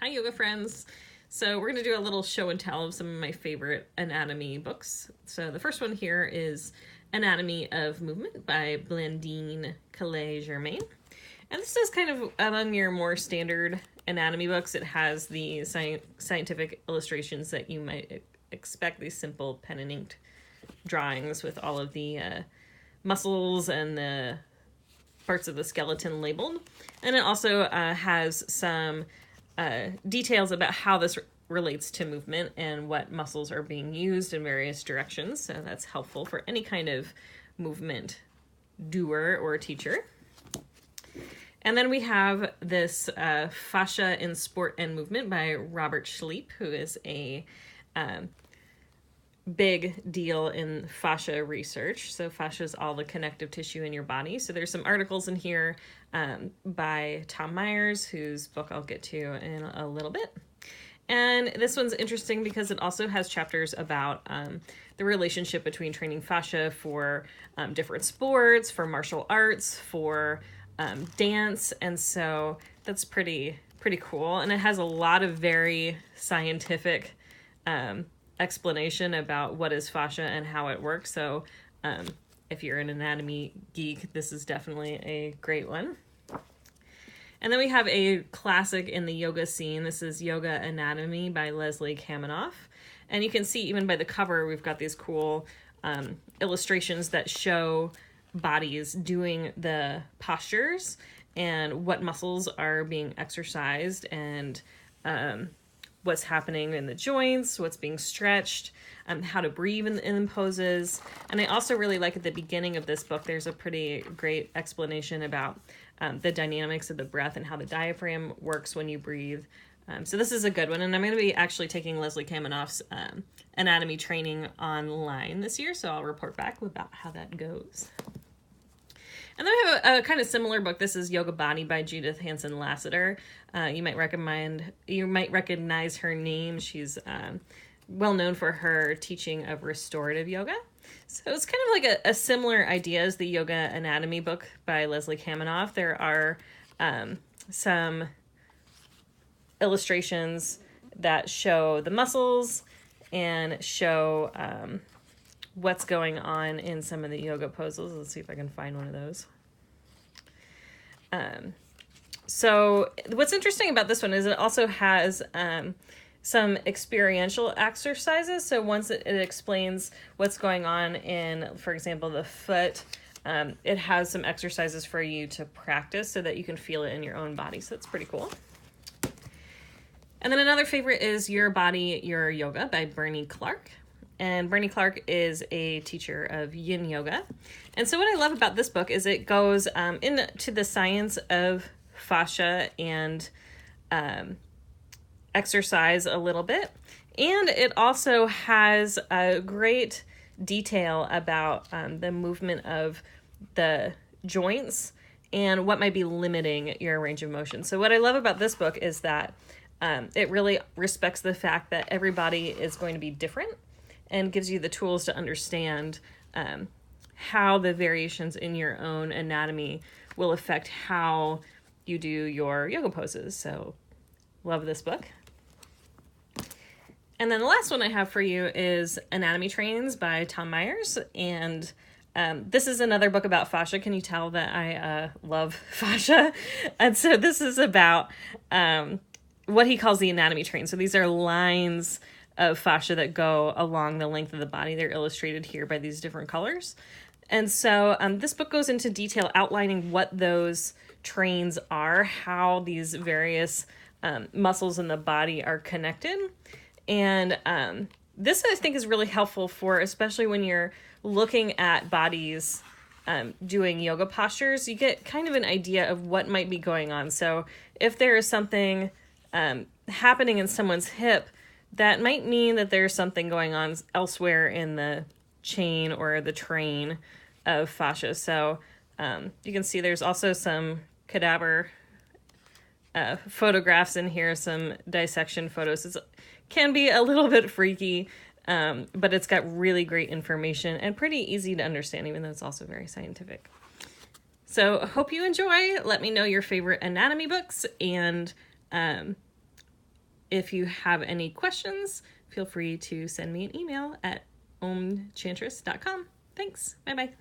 Hi, yoga friends. So we're going to do a little show and tell of some of my favorite anatomy books. So the first one here is Anatomy of Movement by Blandine, Calais-Germain. And this is kind of among your more standard anatomy books. It has the scientific illustrations that you might expect, these simple pen and ink drawings with all of the muscles and the parts of the skeleton labeled. And it also has some details about how this relates to movement and what muscles are being used in various directions. So that's helpful for any kind of movement doer or teacher. And then we have this Fascia in Sport and Movement by Robert Schleip, who is a big deal in fascia research. So fascia is all the connective tissue in your body. So there's some articles in here by Tom Myers, whose book I'll get to in a little bit. And this one's interesting because it also has chapters about the relationship between training fascia for different sports, for martial arts, for dance. And so that's pretty cool. And it has a lot of very scientific explanation about what is fascia and how it works. So if you're an anatomy geek, this is definitely a great one. And then we have a classic in the yoga scene. This is Yoga Anatomy by Leslie Kaminoff. And you can see even by the cover, we've got these cool illustrations that show bodies doing the postures and what muscles are being exercised and what's happening in the joints, what's being stretched, how to breathe in poses. And I also really like at the beginning of this book, there's a pretty great explanation about the dynamics of the breath and how the diaphragm works when you breathe. So this is a good one. And I'm going to be actually taking Leslie Kaminoff's anatomy training online this year. So I'll report back about how that goes. And then we have a kind of similar book. This is Yoga Body by Judith Hansen Lasater. You might recognize her name. She's well known for her teaching of restorative yoga. So it's kind of like a similar idea as the Yoga Anatomy book by Leslie Kaminoff. There are some illustrations that show the muscles and show what's going on in some of the yoga poses. Let's see if I can find one of those. So what's interesting about this one is it also has some experiential exercises. So once it explains what's going on in, for example, the foot, it has some exercises for you to practice so that you can feel it in your own body. So that's pretty cool. And then another favorite is Your Body, Your Yoga by Bernie Clark. And Bernie Clark is a teacher of yin yoga. And so what I love about this book is it goes into the science of fascia and exercise a little bit. And it also has a great detail about the movement of the joints and what might be limiting your range of motion. So what I love about this book is that it really respects the fact that everybody is going to be different and gives you the tools to understand how the variations in your own anatomy will affect how you do your yoga poses. So love this book. And then the last one I have for you is Anatomy Trains by Tom Myers. And this is another book about fascia. Can you tell that I love fascia? And so this is about what he calls the anatomy train. So these are lines of fascia that go along the length of the body. They're illustrated here by these different colors. And so this book goes into detail outlining what those trains are, how these various muscles in the body are connected. And this I think is really helpful for, especially when you're looking at bodies doing yoga postures, you get kind of an idea of what might be going on. So if there is something happening in someone's hip, that might mean that there's something going on elsewhere in the chain or the train of fascia. So you can see there's also some cadaver photographs in here, some dissection photos. It can be a little bit freaky, but it's got really great information and pretty easy to understand, even though it's also very scientific. So hope you enjoy. Let me know your favorite anatomy books, and If you have any questions, feel free to send me an email at omchantress.com. Thanks. Bye-bye.